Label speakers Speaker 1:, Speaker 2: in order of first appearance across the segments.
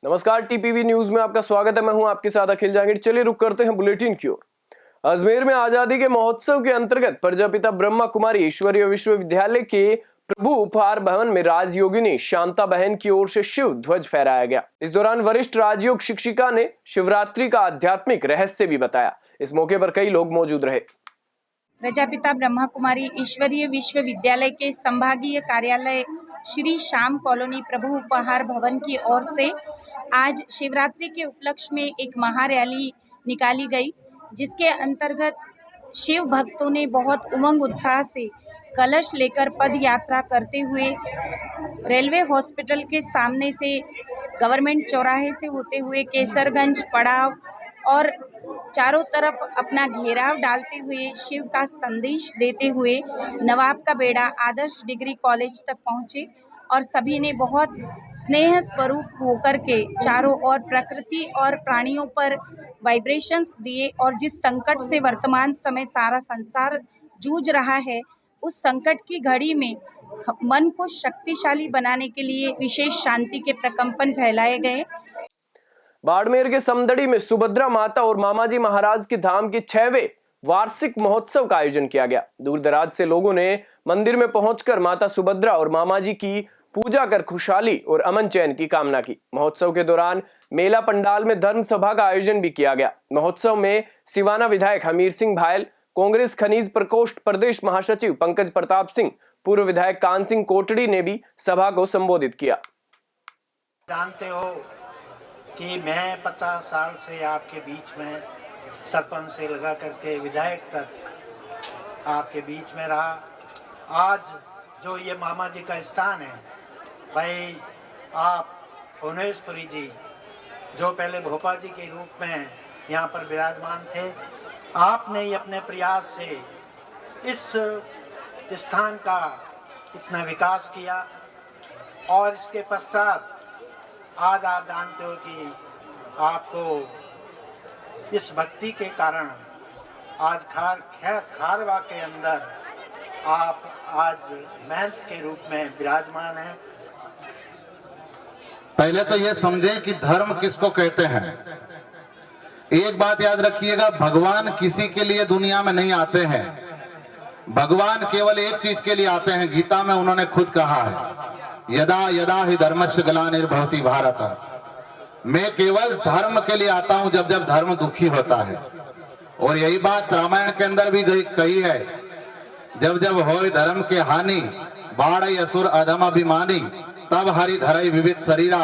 Speaker 1: नमस्कार, TPV news में आपका स्वागत है। मैं हूं आपके साथ अखिल जहांगीर। चलिए रुक करते हैं बुलेटिन की ओर। अजमेर में आजादी के महोत्सव के अंतर्गत प्रजापिता ब्रह्मा कुमारी ईश्वरीय विश्वविद्यालय के प्रभु उपहार भवन में राजयोगिनी शांता बहन की ओर से शिव ध्वज फहराया गया। इस दौरान वरिष्ठ राजयोग शिक्षिका ने शिवरात्रि का आध्यात्मिक रहस्य भी बताया। इस मौके पर कई लोग मौजूद रहे।
Speaker 2: प्रजापिता ब्रह्मा कुमारी ईश्वरीय विश्वविद्यालय के संभागीय कार्यालय श्री श्याम कॉलोनी प्रभु उपहार भवन की ओर से आज शिवरात्रि के उपलक्ष्य में एक महारैली निकाली गई, जिसके अंतर्गत शिव भक्तों ने बहुत उमंग उत्साह से कलश लेकर पद यात्रा करते हुए रेलवे हॉस्पिटल के सामने से गवर्नमेंट चौराहे से होते हुए केसरगंज पड़ाव और चारों तरफ अपना घेराव डालते हुए शिव का संदेश देते हुए नवाब का बेड़ा आदर्श डिग्री कॉलेज तक पहुँचे और सभी ने बहुत स्नेह स्वरूप होकर के चारों ओर प्रकृति और प्राणियों पर वाइब्रेशंस दिए और जिस संकट से वर्तमान समय सारा संसार जूझ रहा है, उस संकट की घड़ी में मन को शक्तिशाली बनाने के लिए विशेष शांति के प्रकंपन फैलाए गए।
Speaker 1: बाड़मेर के समदड़ी में सुभद्रा माता और मामाजी महाराज के धाम के 6वें वार्षिक महोत्सव का आयोजन किया गया। दूर दराज से लोगों ने मंदिर में पहुंचकर माता सुभद्रा और मामाजी की पूजा कर खुशहाली और अमन चैन की कामना की। महोत्सव के दौरान मेला पंडाल में धर्म सभा का आयोजन भी किया गया। महोत्सव में सिवाना विधायक हमीर सिंह भायल, कांग्रेस खनिज प्रकोष्ठ प्रदेश महासचिव पंकज प्रताप सिंह, पूर्व विधायक कान सिंह कोटड़ी ने भी सभा को संबोधित किया।
Speaker 3: जानते हो कि मैं 50 साल से आपके बीच में सरपंच से लगा करके विधायक तक आपके बीच में रहा। आज जो ये मामा जी का स्थान है, भाई आप भुवनेश्वरी जी जो पहले भोपा जी के रूप में यहाँ पर विराजमान थे, आपने ही अपने प्रयास से इस स्थान का इतना विकास किया और इसके पश्चात आज आप जानते हो कि आपको इस भक्ति के कारण आज खारवा के अंदर आप आज महंत के रूप में विराजमान हैं।
Speaker 4: पहले तो ये समझें कि धर्म किसको कहते हैं। एक बात याद रखिएगा, भगवान किसी के लिए दुनिया में नहीं आते हैं। भगवान केवल एक चीज के लिए आते हैं। गीता में उन्होंने खुद कहा है, यदा यदा ही धर्मस्य ग्लानिर्भवति भारत। मैं केवल धर्म के लिए आता हूं जब जब धर्म दुखी होता है। और यही बात रामायण के अंदर भी कही है, जब जब होय धर्म के हानि बाढ़ असुर अधम अभिमानी, तब हरि धरई विविध शरीरा,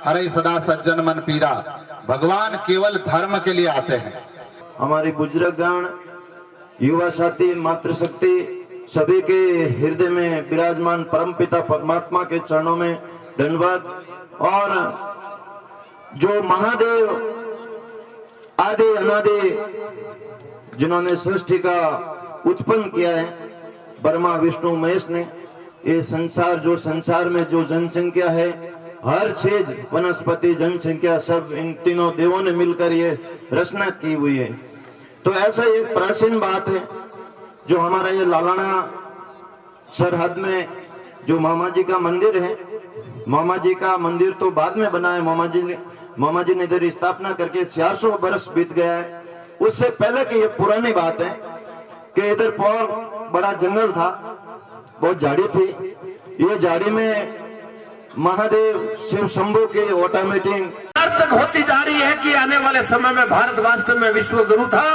Speaker 4: हरि सदा सज्जन मन पीरा। भगवान केवल धर्म के लिए आते हैं।
Speaker 5: हमारे बुजुर्गगण, युवा साथी, मातृशक्ति सभी के हृदय में विराजमान परमपिता परमात्मा के चरणों में धन्यवाद। और जो महादेव आदि अनादि जिन्होंने सृष्टि का उत्पन्न किया है, ब्रह्मा विष्णु महेश ने, ये संसार जो संसार में जो जनसंख्या है, हर चीज वनस्पति जनसंख्या सब इन तीनों देवों ने मिलकर ये रचना की हुई है। तो ऐसा एक प्राचीन बात है जो हमारा ये लालाना सरहद में जो मामा जी का मंदिर है, मामा जी का मंदिर तो बाद में बना है। मामा जी ने इधर स्थापना करके 400 वर्ष बीत गया है। उससे पहले की ये पुरानी बात है कि इधर बहुत बड़ा जंगल था, बहुत झाड़ी थी। ये झाड़ी में महादेव शिव शंभू के ऑटोमेटिक
Speaker 6: तक होती जा रही है कि आने वाले समय में भारत वास्तव में विश्व गुरु था,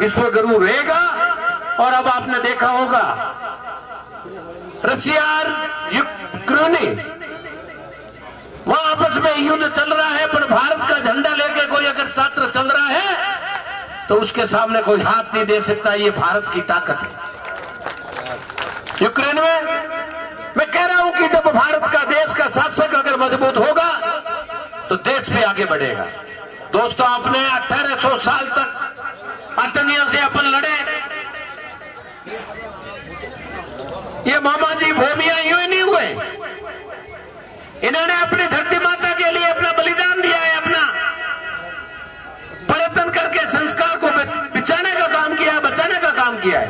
Speaker 6: विश्व गुरु रहेगा। और अब आपने देखा होगा रशिया और यूक्रेन, वहां आपस में युद्ध चल रहा है, पर भारत का झंडा लेके कोई अगर छात्र चल रहा है तो उसके सामने कोई हाथ नहीं दे सकता। ये भारत की ताकत है। यूक्रेन में मैं कह रहा हूं कि जब भारत का देश का शासक अगर मजबूत होगा तो देश भी आगे बढ़ेगा। दोस्तों, आपने 1800 साल तक अतनियों से अपन लड़े। ये मामा जी भूमियां यूं ही नहीं हुए, इन्होंने अपनी धरती माता के लिए अपना बलिदान दिया है, अपना पर्यटन करके संस्कार को बिचाने का काम किया है, बचाने का काम किया है।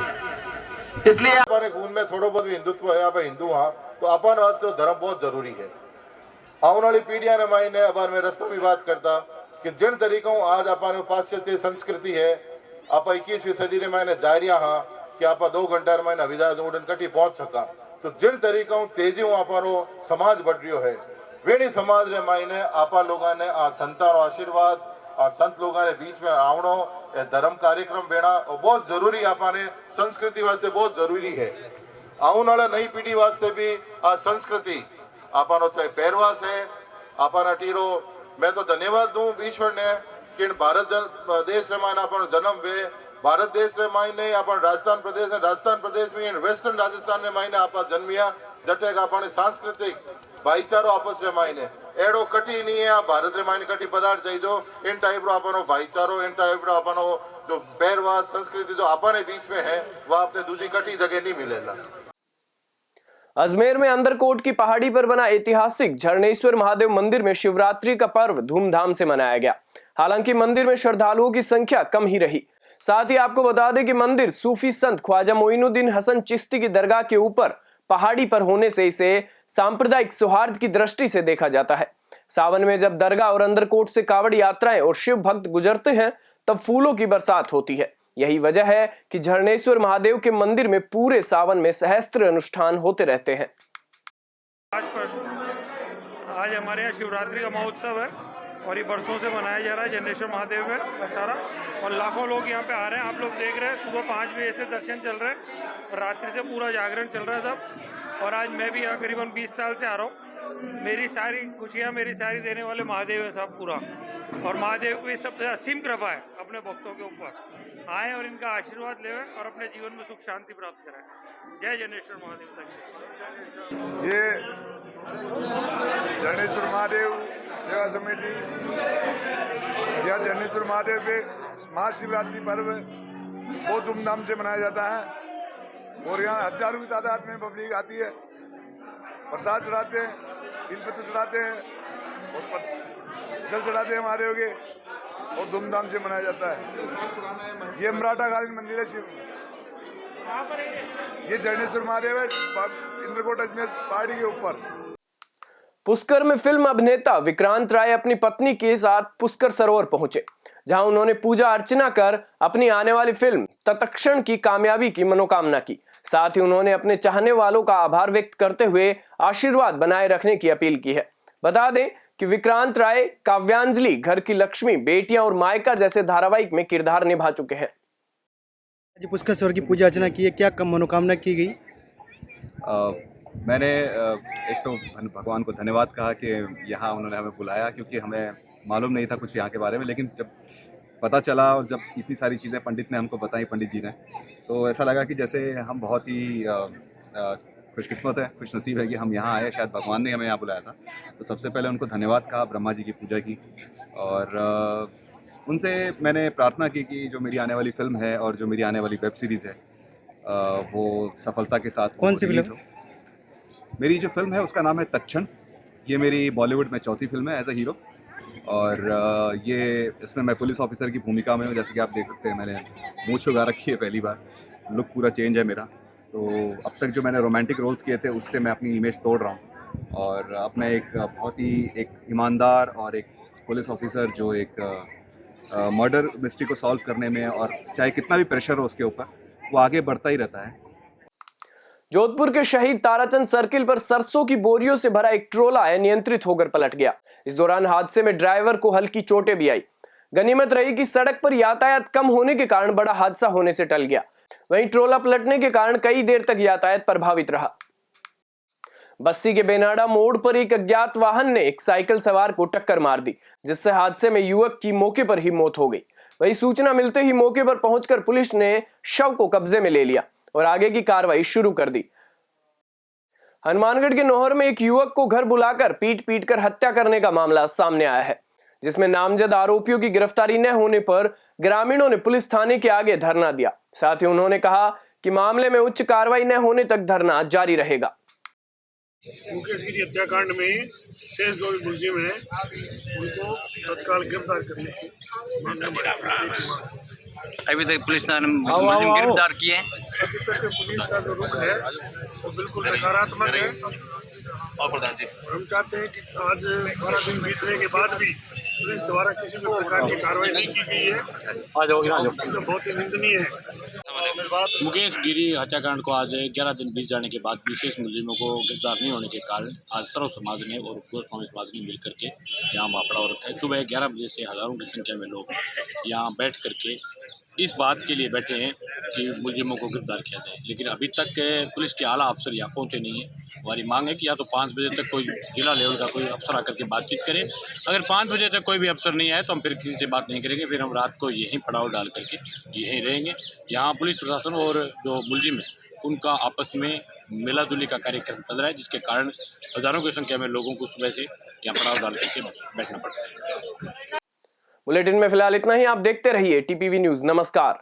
Speaker 6: इसलिए
Speaker 7: हमारे खून में थोड़ा बहुत भी हिंदुत्व है, आप हिंदू हाँ, तो अपन वास्ते धर्म बहुत जरूरी है। आने वाली पीढ़ियां ने मायने अब मैं रस्ता भी बात करता कि जिन तरीकों आज अपन पाश्चात्य संस्कृति है आप 21वीं सदी ने मायने जारिया हाँ कि आप 2 घंटा मायने विदा उड़न कटी पहुंच सका तो जिन तरीकों तेजी आपनो समाज बढ़ रही है वेणी समाज रे मायने आपा लोगों ने आ संतान आशीर्वाद आ संत लोगों ने बीच में आवणो धर्म कार्यक्रम बेना और बहुत जरूरी आपने संस्कृति वास्ते बहुत जरूरी है। आने वाला नई पीढ़ी वास्ते भी आ संस्कृति आपनो चाहे पहरवास है आपना टीरो मैं तो धन्यवाद दूं ईश्वर ने कि भारत देश रे मायने अपन जन्म वे भारत देश रे मायने अपन राजस्थान प्रदेश में वेस्टर्न राजस्थान ने मायने आपा जन्मिया जटे आपने सांस्कृतिक भाईचारो आपस रे मायने एड़ो कटी नहीं है भारत रे मायने कटी पदार्थ जाई जो इन टाइप रो आपनो भाईचारो इन टाइप रो आपनो जो पहरवास संस्कृति जो अपने बीच में है वो आपने दूसरी कटी जगह नहीं मिलेगा।
Speaker 1: अजमेर में अंदरकोट की पहाड़ी पर बना ऐतिहासिक झरनेश्वर महादेव मंदिर में शिवरात्रि का पर्व धूमधाम से मनाया गया। हालांकि मंदिर में श्रद्धालुओं की संख्या कम ही रही। साथ ही आपको बता दें कि मंदिर सूफी संत ख्वाजा मोइनुद्दीन हसन चिश्ती की दरगाह के ऊपर पहाड़ी पर होने से इसे सांप्रदायिक सौहार्द की दृष्टि से देखा जाता है। सावन में जब दरगाह और अंदरकोट से कावड़ यात्राएं और शिव भक्त गुजरते हैं तब फूलों की बरसात होती है। यही वजह है कि झरनेश्वर महादेव के मंदिर में पूरे सावन में सहस्त्र अनुष्ठान होते रहते हैं।
Speaker 8: आज हमारे यहाँ शिवरात्रि का महोत्सव है और ये बरसों से मनाया जा रहा है झरनेश्वर महादेव में दशहरा और लाखों लोग यहाँ पे आ रहे हैं। आप लोग देख रहे हैं सुबह 5 बजे से दर्शन चल रहे हैं और रात्रि से पूरा जागरण चल रहा है सब। और आज मैं भी यहाँ करीबन 20 साल से आ रहा हूँ। मेरी सारी खुशियाँ मेरी सारी देने वाले महादेव है सब पूरा और महादेव की सबसे असीम कृपा है अपने भक्तों के ऊपर। आए और इनका आशीर्वाद लें और अपने जीवन में सुख शांति प्राप्त करें। जय झरनेश्वर महादेव। तक
Speaker 9: ये झरनेश्वर महादेव सेवा समिति या झरनेश्वर महादेव पे महाशिवरात्रि पर्व बहुत धूमधाम से मनाया जाता है और यहाँ हजारों की तादाद में पब्लिक आती है, प्रसाद चढ़ाते हैं, बिलपत्र चढ़ाते हैं और जल चढ़ाते हैं महादेव के और धूमधाम से मनाया जाता है। ये मराठा कालीन मंदिर है शिव, ये झरनेश्वर महादेव है इंद्रकोट अजमेर पहाड़ी के ऊपर।
Speaker 1: पुष्कर में फिल्म अभिनेता विक्रांत राय अपनी पत्नी के साथ पुष्कर सरोवर पहुंचे, जहां उन्होंने पूजा अर्चना कर अपनी आने वाली फिल्म तत्क्षण की कामयाबी की मनोकामना की। साथ ही उन्होंने अपने चाहने वालों का आभार व्यक्त करते हुए आशीर्वाद बनाए रखने की अपील की है। बता दें कि विक्रांत राय काव्यांजलि, घर की लक्ष्मी, बेटियां और मायका जैसे धारावाहिक में किरदार निभा चुके हैं।
Speaker 10: आज पुष्कर सरोवर की पूजा अर्चना की है, क्या कम मनोकामना की गई?
Speaker 11: मैंने एक तो भगवान को धन्यवाद कहा कि यहाँ उन्होंने हमें बुलाया, क्योंकि हमें मालूम नहीं था कुछ यहाँ के बारे में, लेकिन जब पता चला और जब इतनी सारी चीज़ें पंडित ने हमको बताई, पंडित जी ने, तो ऐसा लगा कि जैसे हम बहुत ही खुशकिस्मत है, खुशनसीब है कि हम यहाँ आए। शायद भगवान ने हमें यहाँ बुलाया था। तो सबसे पहले उनको धन्यवाद कहा, ब्रह्मा जी की पूजा की और उनसे मैंने प्रार्थना की कि जो मेरी आने वाली फिल्म है और जो मेरी आने वाली वेब सीरीज़ है वो सफलता के साथ
Speaker 10: कौन सी फिल्म?
Speaker 11: मेरी जो फिल्म है उसका नाम है तत्क्षण। ये मेरी बॉलीवुड में चौथी फिल्म है एज अ हीरो और ये इसमें मैं पुलिस ऑफिसर की भूमिका में हूँ। जैसे कि आप देख सकते हैं मैंने मूंछ उगा रखी है, पहली बार लुक पूरा चेंज है मेरा। तो अब तक जो मैंने रोमांटिक रोल्स किए थे उससे मैं अपनी इमेज तोड़ रहा हूँ और अपना एक बहुत ही एक ईमानदार और एक पुलिस ऑफिसर जो एक मर्डर मिस्ट्री को सॉल्व करने में और चाहे कितना भी प्रेशर हो उसके ऊपर वो आगे बढ़ता ही रहता है।
Speaker 1: जोधपुर के शहीद ताराचंद सर्किल पर सरसों की बोरियों से भरा एक ट्रोला अनियंत्रित होकर पलट गया। इस दौरान हादसे में ड्राइवर को हल्की चोटें भी आई। गनीमत रही कि सड़क पर यातायात कम होने के कारण बड़ा हादसा होने से टल गया। वहीं ट्रोला पलटने के कारण कई देर तक यातायात प्रभावित रहा। बस्सी के बेनाडा मोड़ पर एक अज्ञात वाहन ने एक साइकिल सवार को टक्कर मार दी, जिससे हादसे में युवक की मौके पर ही मौत हो गई। वहीं सूचना मिलते ही मौके पर पहुंचकर पुलिस ने शव को कब्जे में ले लिया और आगे की कार्रवाई शुरू कर दी। हनुमानगढ़ के नौहर में एक युवक को घर बुलाकर पीट कर हत्या करने का मामला सामने आया है, जिसमें नामजद आरोपियों की गिरफ्तारी न होने पर ग्रामीणों ने पुलिस थाने के आगे धरना दिया। साथ ही उन्होंने कहा कि मामले में उच्च कार्रवाई न होने तक धरना जारी रहेगा।
Speaker 8: मुकेश गिरी हत्याकांड में शेष जो भी मुलजिम है उनको तत्काल गिरफ्तार करने की
Speaker 12: अभी तक पुलिस ने मुलजिम गिरफ्तार किए हैं।
Speaker 8: अभी तक पुलिस का जो रुख है वो बिल्कुल नकारात्मक है
Speaker 12: और प्रधान जी
Speaker 9: हम चाहते हैं कि आज 12 दिन बीतने के बाद भी पुलिस द्वारा किसी भी प्रकार की कार्रवाई नहीं की गई है,
Speaker 12: आ जाओ
Speaker 9: जो बहुत ही निंदनीय है।
Speaker 13: मुकेश गिरी हत्याकांड को आज 11 दिन बीत जाने के बाद विशेष मुलजिमों को गिरफ्तार नहीं होने के कारण आज सर्व समाज ने और गोस्वामी समाज ने मिल करके यहाँ पड़ाव रखा है। सुबह 11 बजे से हज़ारों की संख्या में लोग यहाँ बैठ करके इस बात के लिए बैठे हैं कि मुलजिमों को गिरफ्तार किया जाए, लेकिन अभी तक पुलिस के आला अफसर यहाँ पहुँचे नहीं है। हमारी मांग है कि या तो 5 बजे तक कोई जिला लेवल का कोई अफसर आकर के बातचीत करे। अगर 5 बजे तक कोई भी अफसर नहीं आए तो हम फिर किसी से बात नहीं करेंगे, फिर हम रात को यहीं पड़ाव डाल करके यहीं रहेंगे। यहाँ पुलिस प्रशासन और जो मुलजिम है उनका आपस में मिलाजुली का कार्यक्रम चल रहा है, जिसके कारण हज़ारों की संख्या में लोगों को सुबह से यहाँ पड़ाव डाल करके बैठना पड़ रहा है।
Speaker 1: बुलेटिन में फिलहाल इतना ही। आप देखते रहिए टीपीवी न्यूज़। नमस्कार।